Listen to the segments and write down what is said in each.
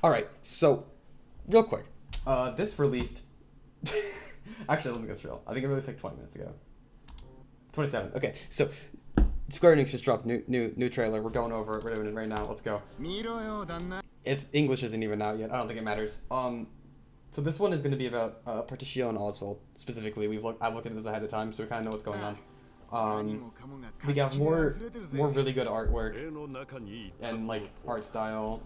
Alright, so, real quick. This released... Actually, I don't think that's real. I think it released like 20 minutes ago. 27. Okay, so Square Enix just dropped new trailer. We're going over it. We're doing it right now. Let's go. It's English isn't even out yet. I don't think it matters. So this one is going to be about Partitio and Osvald specifically. I've looked at this ahead of time, so we kind of know what's going on. We got more really good artwork and like art style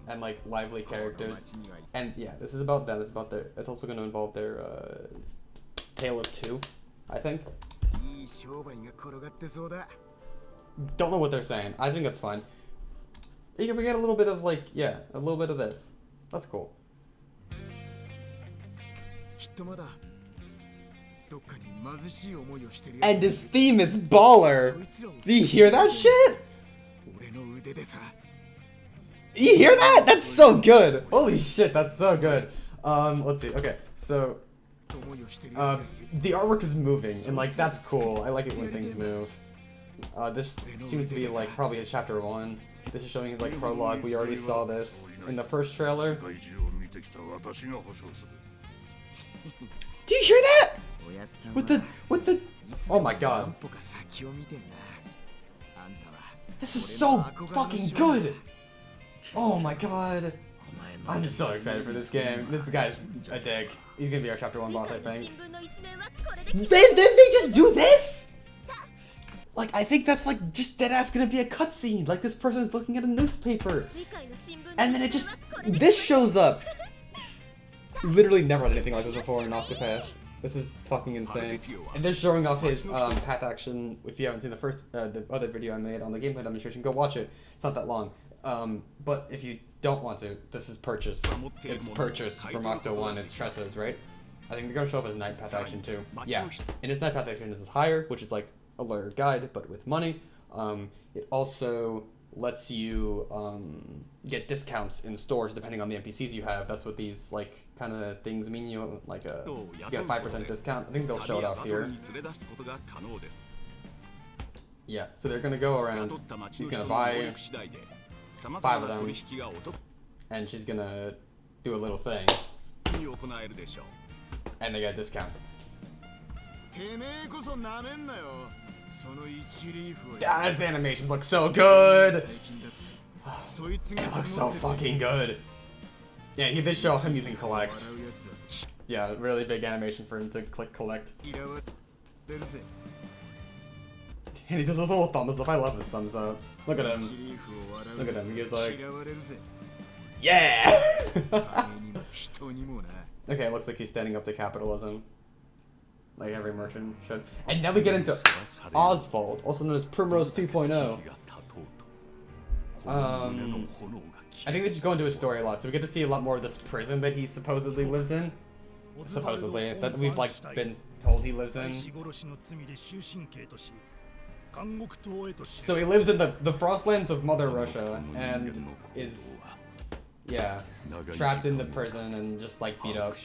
and like lively characters. And yeah, this is about them. It's also going to involve their Tale of Two, I think. Don't know what they're saying. I think that's fine. We get a little bit of like, yeah, a little bit of this. That's cool. And his theme is baller. Do you hear that shit? You hear that? That's so good. Holy shit, that's so good. Let's see. Okay, so the artwork is moving, and like that's cool. I like it when things move. This seems to be like probably his chapter 1. This is showing his like prologue. We already saw this in the first trailer. Do you hear that? With the oh my god. This is so fucking good. Oh my god. I'm so excited for this game. This guy's a dick. He's gonna be our chapter 1 boss, I think. They just do this? Like, I think that's like just deadass gonna be a cutscene. Like this person's looking at a newspaper. And then this shows up. Literally never had anything like this before in Octopath. This is fucking insane. And they're showing off his path action. If you haven't seen the other video I made on the gameplay demonstration, go watch it. It's not that long. But if you don't want to, this is purchase. It's purchase from Octo 1. It's Tressa's, right? I think they're gonna show up his night path action too. Yeah. And his night path action is higher, which is like a lawyer guide, but with money. It also lets you get discounts in stores depending on the NPCs you have. That's what these like kind of things mean. You like you get a 5% discount. I think they'll show it off here. Yeah, so they're gonna go around. She's gonna buy 5 of them, and she's gonna do a little thing, and they get a discount. His animations look so good. It looks so fucking good. Yeah, they show him using collect. Yeah, really big animation for him to click collect. And he does those little thumbs up. I love his thumbs up. Look at him. Look at him. He's like, yeah. Okay, it looks like he's standing up to capitalism. Like every merchant should. And now we get into Osvald, also known as Primrose 2.0. I think they just go into his story a lot, so we get to see a lot more of this prison that he supposedly lives in. Supposedly, that we've like been told he lives in. So he lives in the Frostlands of Mother Russia and is, yeah, trapped in the prison and just like beat up.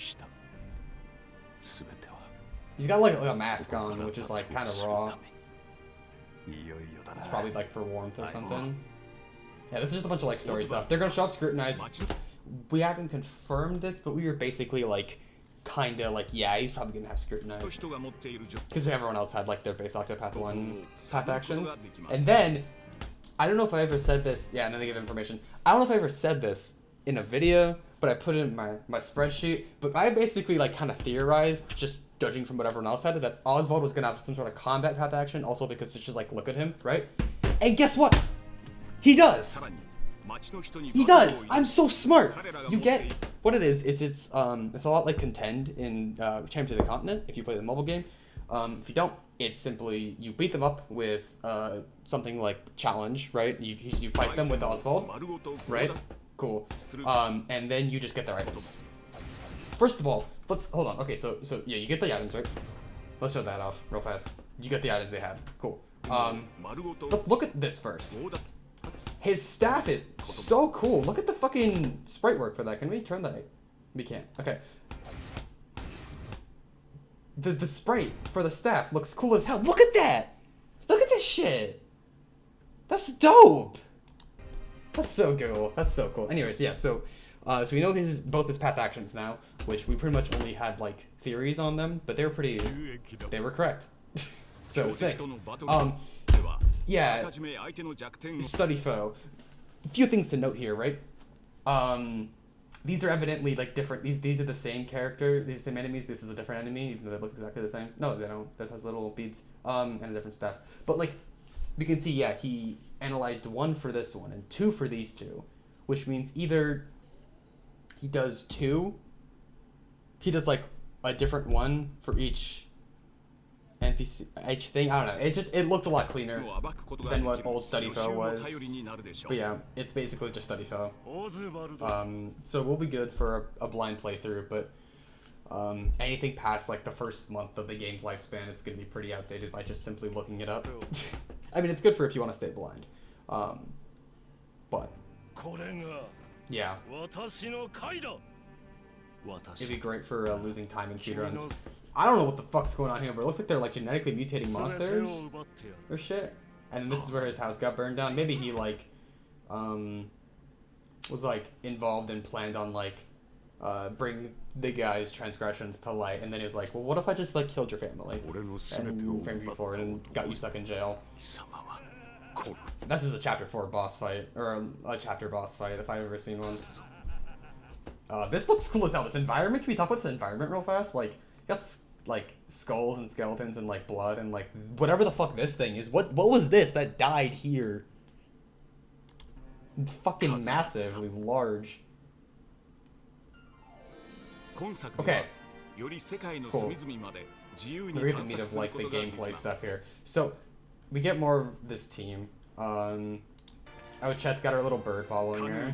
He's got like a mask on, which is like kind of raw. It's probably like for warmth or something. Yeah, this is just a bunch of like story stuff. They're gonna show off Scrutinize. We haven't confirmed this, but we were basically like, kinda like, yeah, he's probably gonna have Scrutinize. Because everyone else had like their base Octopath 1 path actions. And then, I don't know if I ever said this, yeah, and then they give information. I don't know if I ever said this in a video, but I put it in my spreadsheet. But I basically like kind of theorized, just judging from what everyone else said, that Osvald was gonna have some sort of combat path action, also because it's just like, look at him, right? And guess what? He does! He does! I'm so smart! You get what it is. It's a lot like Contend in Champions of the Continent, if you play the mobile game. If you don't, it's simply you beat them up with something like Challenge, right? You fight them with Osvald, right? Cool. And then you just get their items. First of all, let's hold on. Okay, so yeah, you get the items, right? Let's show that off real fast. You get the items they had. Cool. Look at this first. His staff is so cool. Look at the fucking sprite work for that. Can we turn that? We can't. Okay. The sprite for the staff looks cool as hell. Look at that! Look at this shit! That's dope! That's so cool. That's so cool. Anyways, yeah, so we know both his path actions now, which we pretty much only had like theories on them, but they were correct. So sick. Yeah, study foe. A few things to note here, right? These are evidently like different. These are the same character. These are the same enemies. This is a different enemy, even though they look exactly the same. No, they don't. This has little beads and a different stuff. But like, we can see, yeah, he analyzed 1 for this one and 2 for these two, which means either he does 2. He does like a different one for each NPC, each thing. I don't know. It looked a lot cleaner than what old Study Foe was. But yeah, it's basically just Study Foe. So we'll be good for a blind playthrough, but anything past like the first month of the game's lifespan, it's gonna be pretty outdated by just simply looking it up. I mean, it's good for if you want to stay blind. But yeah. It'd be great for losing time in speedruns. I don't know what the fuck's going on here, but it looks like they're like genetically mutating monsters or shit. And this is where his house got burned down. Maybe he like was like involved and planned on like bring the guy's transgressions to light, and then he was like, well, what if I just like killed your family and framed you for it and got you stuck in jail? This is a chapter 4 boss fight, or a chapter boss fight if I've ever seen one. This looks cool as hell. This environment, can we talk about this environment real fast? Like, you got like skulls and skeletons and like blood and like whatever the fuck this thing is. What was this that died here? It's fucking massively large. Okay. Cool. We get the meat of like the gameplay stuff here. So we get more of this team. Oh, Chet's got our little bird following her.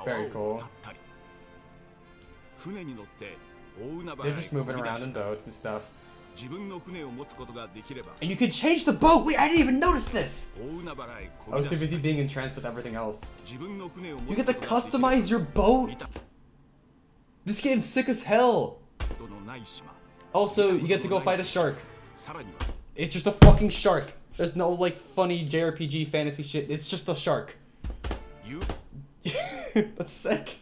Very cool. They're just moving around in boats and stuff. And you can change the boat! Wait, I didn't even notice this! I was too busy being entranced with everything else. You get to customize your boat? This game's sick as hell! Also, you get to go fight a shark. It's just a fucking shark. There's no like funny JRPG fantasy shit. It's just a shark. That's sick.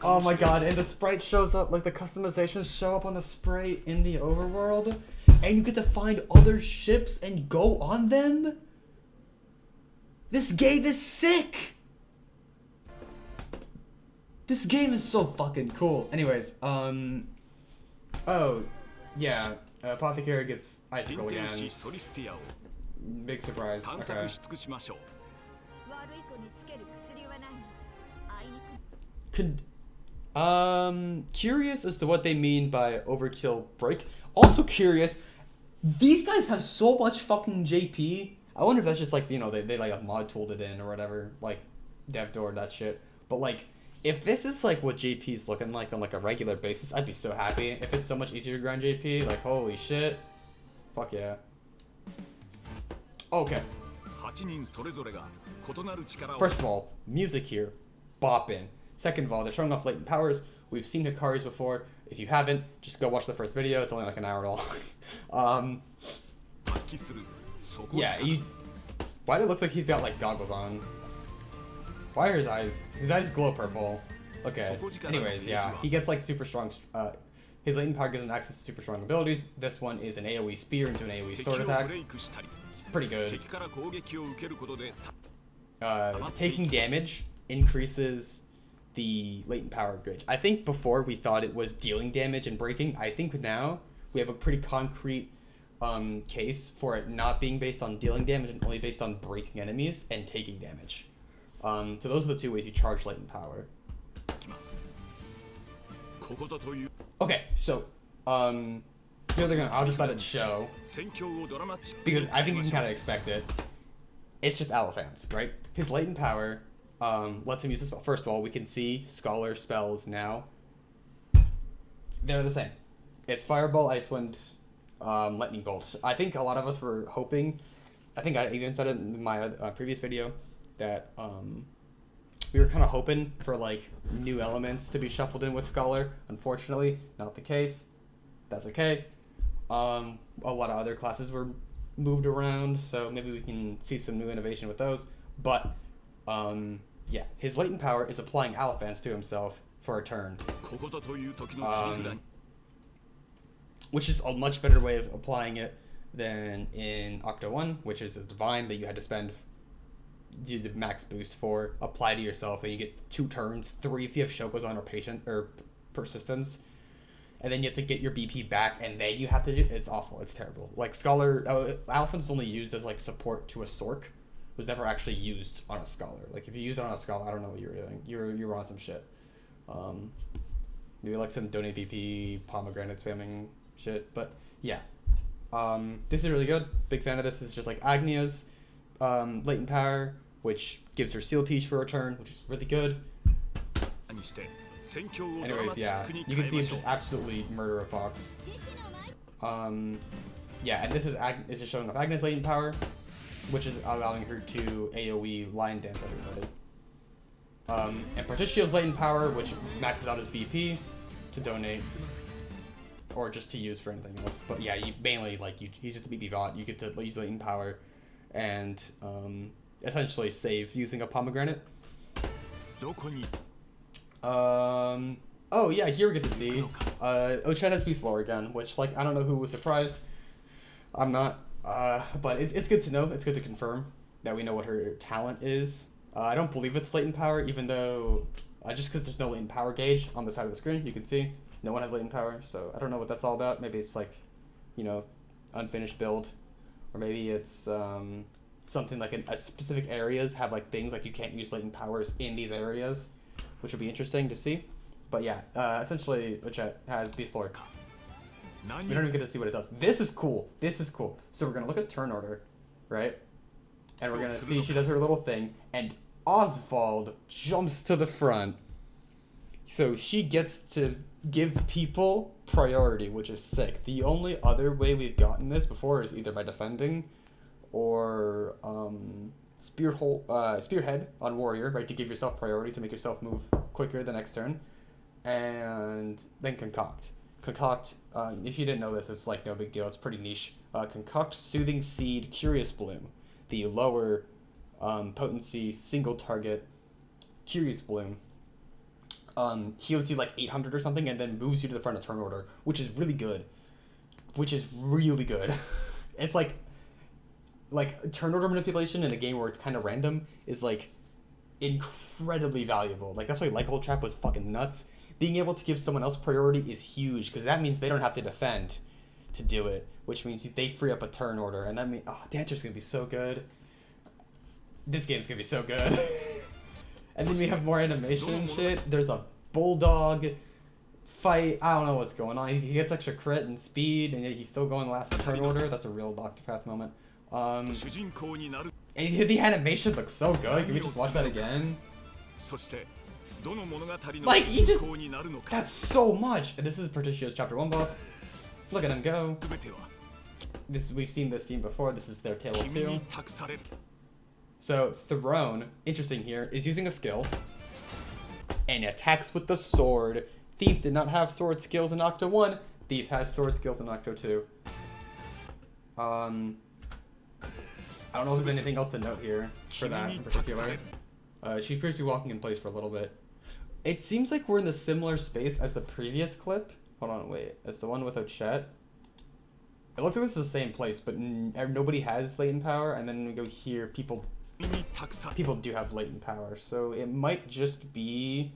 Oh my god, and the sprite shows up, like the customizations show up on the sprite in the overworld, and you get to find other ships and go on them? This game is sick! This game is so fucking cool. Anyways, oh, yeah, Apothecary gets icicle again. Big surprise. Okay. Curious as to what they mean by overkill break. Also curious, these guys have so much fucking JP. I wonder if that's just like, you know, they like mod tooled it in or whatever, like dev door that shit. But like, if this is like what JP's looking like on like a regular basis, I'd be so happy. If it's so much easier to grind JP, like holy shit. Fuck yeah. Okay. First of all, music here, bopping. Second of all, they're showing off Latent Powers. We've seen Hikari's before. If you haven't, just go watch the first video. It's only like an hour long. Yeah, why do it look like he's got like goggles on? Why are his eyes? His eyes glow purple. Okay. Anyways, yeah, he gets like super strong. His Latent Power gives him access to super strong abilities. This one is an AoE spear into an AoE sword attack. It's pretty good. Taking damage increases the latent power gauge. I think before we thought it was dealing damage and breaking. I think now we have a pretty concrete case for it not being based on dealing damage and only based on breaking enemies and taking damage. So those are the two ways you charge latent power. Okay, so here they're gonna. I'll just let it show because I think you can kind of expect it. It's just Elephants, right? His latent power lets him use the spell. First of all, we can see Scholar spells now. They're the same. It's Fireball, Ice Wind, Lightning Bolt. I think a lot of us were hoping, I think I even said it in my previous video, that we were kind of hoping for like new elements to be shuffled in with Scholar. Unfortunately, not the case. That's okay. A lot of other classes were moved around, so maybe we can see some new innovation with those. But Yeah, his latent power is applying Alphans to himself for a turn. Which is a much better way of applying it than in Octo 1, which is a divine that you had to spend the max boost for, apply to yourself, and you get 2 turns, 3 if you have Shokos on or patient or persistence, and then you have to get your BP back, and then you have to do it's awful, it's terrible. Like Scholar, Alpha's only used as like support to a Sork, was never actually used on a Scholar. Like if you use it on a Scholar, I don't know what you were doing. You were on some shit. Maybe like some donate BP pomegranate spamming shit, but yeah. This is really good. Big fan of this. This is just like Agnia's latent power, which gives her Seal Teach for a turn, which is really good. Anyways, yeah, you can see him just absolutely murder a fox. Yeah, and this is just showing off Agnes' latent power, which is allowing her to AoE line dance everybody. And Partitio's latent power, which maxes out his BP to donate, or just to use for anything else. But yeah, you mainly he's just a BP bot. You get to use latent power and essentially save using a pomegranate. Oh yeah, here we get to see Ochet has Beast Lore again, which like I don't know who was surprised. I'm not, but it's good to know. It's good to confirm that we know what her talent is. I don't believe it's latent power, even though just because there's no latent power gauge on the side of the screen, you can see no one has latent power. So I don't know what that's all about. Maybe it's like, unfinished build, or maybe it's something like a specific areas have like things like you can't use latent powers in these areas, which would be interesting to see. But yeah, essentially Ochet has Beast Lore. We don't even get to see what it does. This is cool. This is cool. So we're gonna look at turn order, right? And we're gonna see she does her little thing, and Osvald jumps to the front. So she gets to give people priority, which is sick. The only other way we've gotten this before is either by defending or Spearhead on Warrior, right, to give yourself priority to make yourself move quicker the next turn, and then Concoct. Concoct, if you didn't know this, it's like no big deal. It's pretty niche. Concoct Soothing Seed Curious Bloom, the lower potency single target Curious Bloom, heals you like 800 or something, and then moves you to the front of turn order, which is really good. It's like turn order manipulation in a game where it's kind of random is like incredibly valuable. Like that's why Lycol Trap was fucking nuts. Being able to give someone else priority is huge because that means they don't have to defend to do it, which means they free up a turn order, and that means Dancer's gonna be so good. This game's gonna be so good. And then we have more animation shit. There's a bulldog fight. I don't know what's going on. He gets extra crit and speed, and yet he's still going last in turn order. That's a real Octopath moment. And the animation looks so good. Can we just watch that again? Like, he just... That's so much! And this is Partitio's Chapter 1 boss. Look at him go. We've seen this scene before. This is their Tale of 2. So, Throne, interesting here, is using a skill and attacks with the sword. Thief did not have sword skills in Octo 1. Thief has sword skills in Octo 2. I don't know if there's anything else to note here for that in particular. She appears to be walking in place for a little bit. It seems like we're in the similar space as the previous clip. Hold on, wait. As the one with Ochet. It looks like this is the same place, but nobody has latent power. And then when we go here, people do have latent power. So it might just be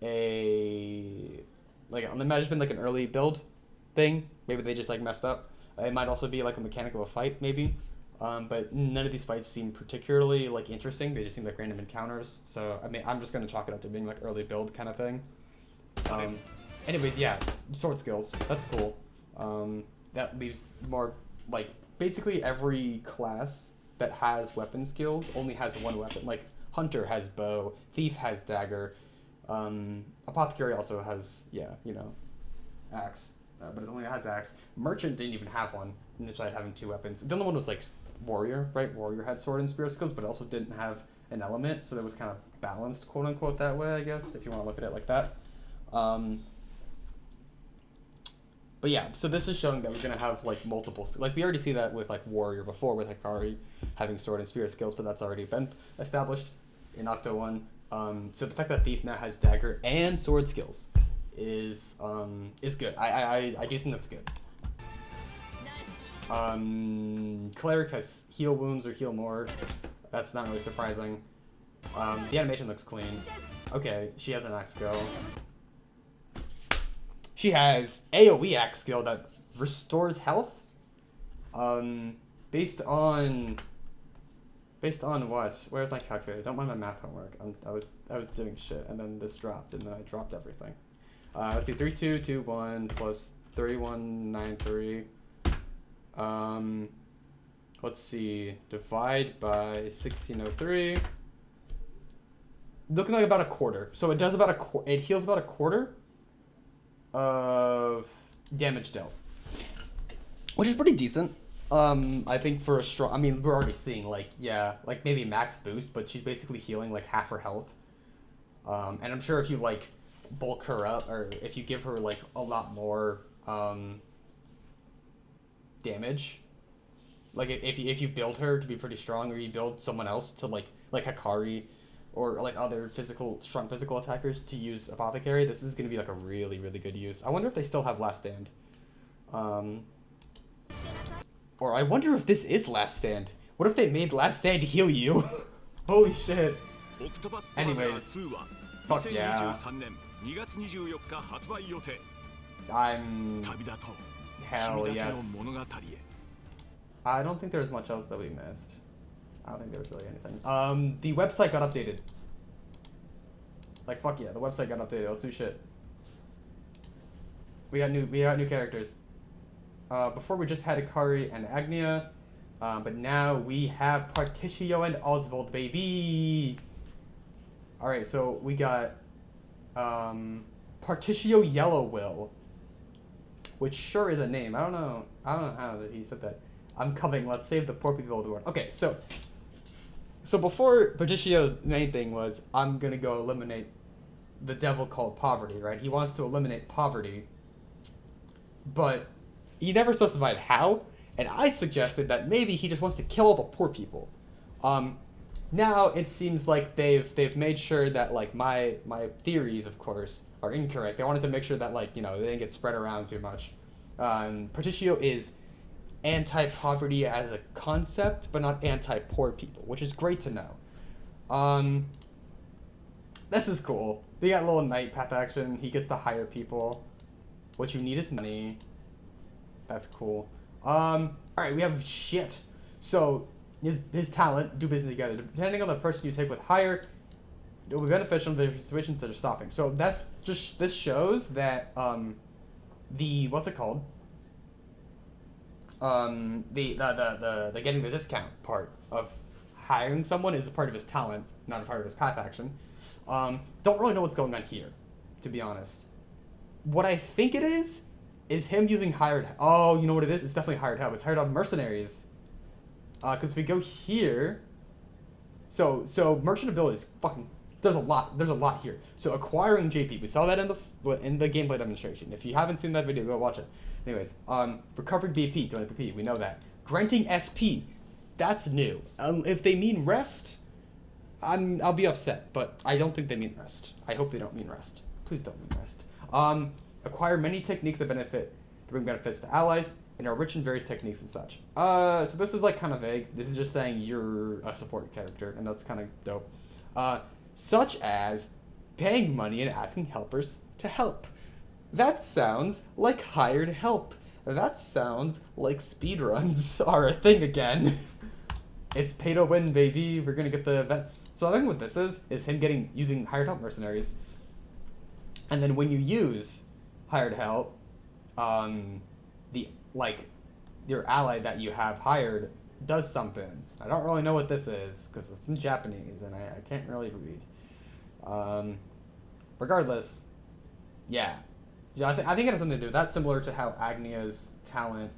it might have been like an early build thing. Maybe they just like messed up. It might also be like a mechanic of a fight, maybe. But none of these fights seem particularly like interesting. They just seem like random encounters. So I mean, I'm just gonna chalk it up to being like early build kind of thing. Anyways, yeah, sword skills. That's cool. That leaves more like basically every class that has weapon skills only has one weapon. Like Hunter has bow, Thief has dagger, Apothecary also has axe, but it only has axe. Merchant didn't even have one. And tried having 2 weapons. The only one was like Warrior, right? Warrior had sword and spear skills, but it also didn't have an element, so that was kind of balanced, quote unquote, that way, I guess, if you want to look at it like that. But yeah, so this is showing that we're gonna have like multiple, like we already see that with like Warrior before, with Hikari having sword and spear skills, but that's already been established. in Octo 1. So the fact that Thief now has dagger and sword skills is good. I do think that's good. Cleric has heal wounds or heal more. That's not really surprising. The animation looks clean. Okay, she has an axe skill. She has AoE axe skill that restores health. Based on what? Where's my calculator? Don't mind my math homework. I was doing shit, and then this dropped, and then I dropped everything. Let's see, 3221 plus 3193. Let's see, divide by 1603. Looking like about a quarter. So it does about it heals about a quarter of damage dealt, which is pretty decent. I think for a strong, I mean, we're already seeing like maybe max boost, but she's basically healing like half her health. And I'm sure if you like bulk her up, or if you give her like a lot more damage, like if you build her to be pretty strong, or you build someone else to like Hikari, or like other strong physical attackers to use Apothecary, this is gonna be like a really, really good use. I wonder if they still have Last Stand. Or I wonder if this is Last Stand. What if they made Last Stand to heal you? Holy shit. Anyways, fuck yeah. Hell yes. I don't think there's much else that we missed. I don't think there was really anything. The website got updated. Like, fuck yeah, the website got updated. Let's do shit. We got new characters. Before we just had Hikari and Agnia, but now we have Partitio and Osvald, baby. All right, so we got Partitio Yellow Will, which sure is a name. I don't know how he said that. I'm coming. Let's save the poor people of the world. Okay, so before Partitio's main thing was, I'm gonna go eliminate the devil called poverty, right? He wants to eliminate poverty, but he never specified how, and I suggested that maybe he just wants to kill all the poor people. Now it seems like they've made sure that like my theories, of course, are incorrect. They wanted to make sure that like, you know, they didn't get spread around too much. Partitio is anti-poverty as a concept, but not anti-poor people, which is great to know. This is cool. We got a little night path action. He gets to hire people. What you need is money. That's cool. Alright, we have shit. So, his talent, do business together. Depending on the person you take with hire, it will be beneficial in the situations that are stopping. So that's just, this shows that, what's it called? The getting the discount part of hiring someone is a part of his talent, not a part of his path action. Don't really know what's going on here, to be honest. What I think it is him using hired. Oh, you know what it is? It's definitely hired help. It's hired help mercenaries. Because if we go here, so merchantability is fucking. There's a lot here. So acquiring JP, we saw that in the gameplay demonstration. If you haven't seen that video, go watch it. Anyways, recovering BP, 200 PP, we know that. Granting SP, that's new. If they mean rest, I'll be upset, but I don't think they mean rest. I hope they don't mean rest. Please don't mean rest. Acquire many techniques that to bring benefits to allies, and are rich in various techniques and such. So this is like kind of vague. This is just saying you're a support character, and that's kind of dope. Such as paying money and asking helpers to help. That sounds like hired help. That sounds like speedruns are a thing again. It's pay to win, baby. We're gonna get the vets. So I think what this is him using hired help mercenaries. And then when you use hired help, your ally that you have hired does something. I don't really know what this is because it's in Japanese and I can't really read. Regardless, yeah. I think it has something to do. That's similar to how Agnia's talent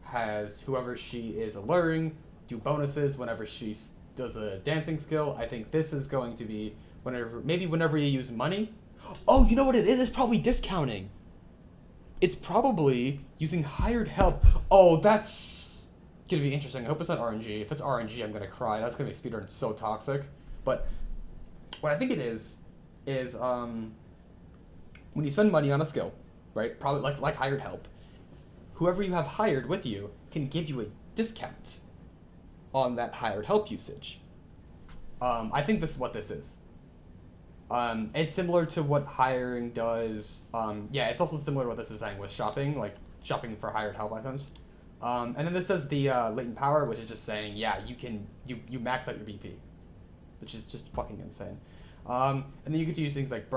has whoever she is alluring do bonuses whenever she does a dancing skill. I think this is going to be whenever you use money. Oh, you know what it is? It's probably discounting. It's probably using hired help. Oh, that's gonna be interesting. I hope it's not RNG. If it's RNG, I'm gonna cry. That's gonna make speedrun so toxic. But what I think it is when you spend money on a skill, right? Probably like hired help. Whoever you have hired with you can give you a discount on that hired help usage. I think this is what this is. It's similar to what hiring does. Yeah, it's also similar to what this is saying with shopping, like shopping for hired help items. And then this says the latent power, which is just saying, yeah, you max out your BP, which is just fucking insane. And then you get to use things like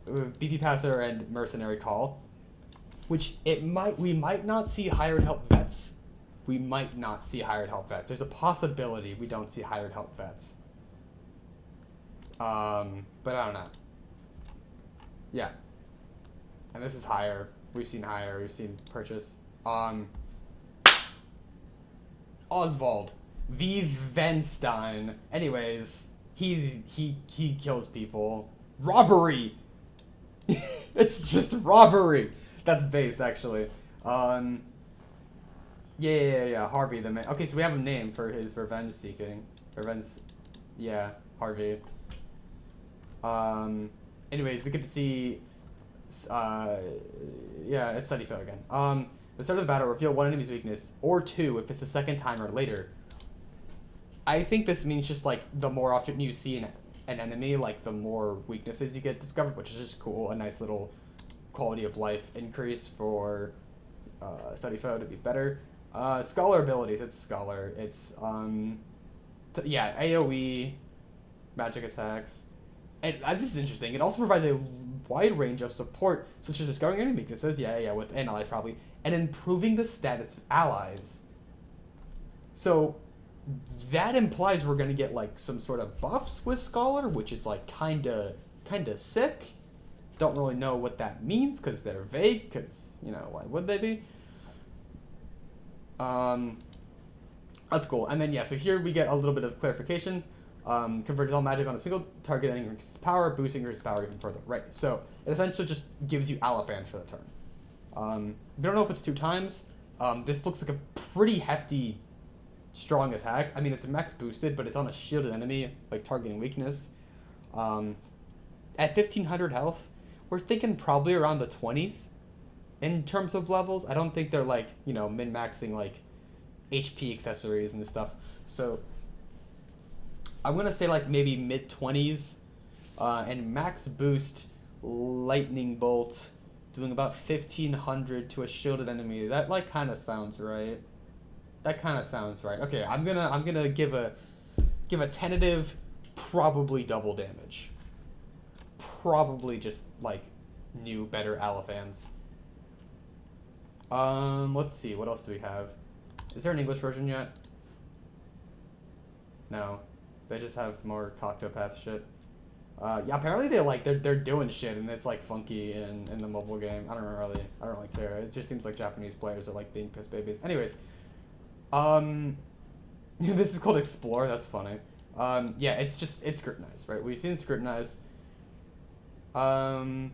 BP passer and mercenary call, which we might not see hired help vets. We might not see hired help vets. There's a possibility we don't see hired help vets. But I don't know. Yeah. And this is higher. We've seen higher. We've seen purchase. Osvald. V. Venstein. Anyways, he kills people. Robbery! It's just robbery! That's base, actually. Yeah. Harvey the man. Okay, so we have a name for his revenge seeking. Yeah, Harvey. Anyways, we get to see, yeah, it's study fail again. The start of the battle, reveal one enemy's weakness, or two if it's the second time or later. I think this means just, like, the more often you see an enemy, like, the more weaknesses you get discovered, which is just cool. A nice little quality of life increase for, study fail to be better. Scholar abilities, it's Scholar. It's, yeah, AoE, magic attacks. And this is interesting. It also provides a wide range of support, such as discovering enemy weaknesses, yeah, with allies probably, and improving the status of allies. So that implies we're gonna get like some sort of buffs with Scholar, which is like kinda sick. Don't really know what that means because they're vague. Because why would they be? That's cool. And then yeah, so here we get a little bit of clarification. Converts all magic on a single target and increases power, boosting your power even further. Right, so it essentially just gives you Alifans for the turn. We don't know if it's 2 times. This looks like a pretty hefty, strong attack. I mean, it's max boosted, but it's on a shielded enemy, like targeting weakness. At 1500 health, we're thinking probably around the 20s in terms of levels. I don't think they're like, min-maxing like HP accessories and stuff. So I'm gonna say like maybe mid-20s, and max boost lightning bolt doing about 1500 to a shielded enemy. That like kind of sounds right. Okay, I'm gonna give a tentative probably double damage. Probably just like new better Alifans. Let's see, what else do we have? Is there an English version yet? No. They just have more Octopath shit. Yeah, apparently they're doing shit and it's like funky in the mobile game. I don't really care. It just seems like Japanese players are like being piss babies. Anyways, this is called Explore. That's funny. Yeah, it's scrutinized, right? We've seen scrutinize. We've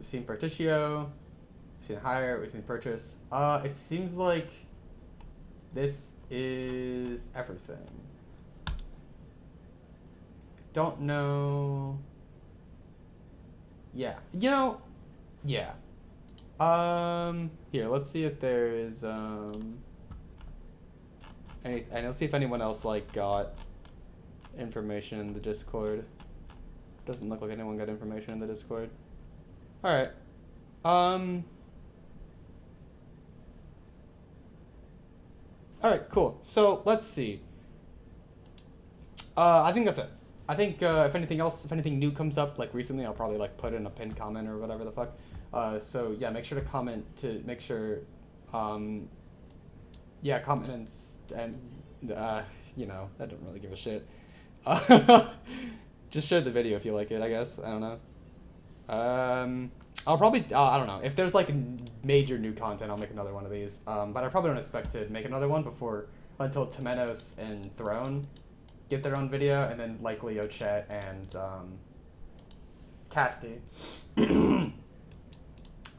seen Partitio. We've seen hire. We've seen purchase. It seems like this is everything. Don't know. Yeah. Yeah. Here, let's see if there is and let's see if anyone else like got information in the Discord. Doesn't look like anyone got information in the Discord. All right. All right, cool. So let's see. I think that's it. I think if anything new comes up like recently, I'll probably like put in a pinned comment or whatever the fuck. So yeah, make sure to comment to make sure. Yeah, comment and I don't really give a shit. Just share the video if you like it. I guess I don't know. I'll probably I don't know if there's like major new content. I'll make another one of these. But I probably don't expect to make another one until Temenos and Throne get their own video, and then likely Ochet and Casti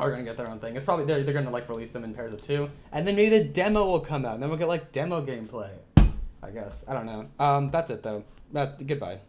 are gonna get their own thing. It's probably they're gonna like release them in pairs of 2, and then maybe the demo will come out, and then we'll get like demo gameplay. I guess. I don't know. That's it though. Goodbye.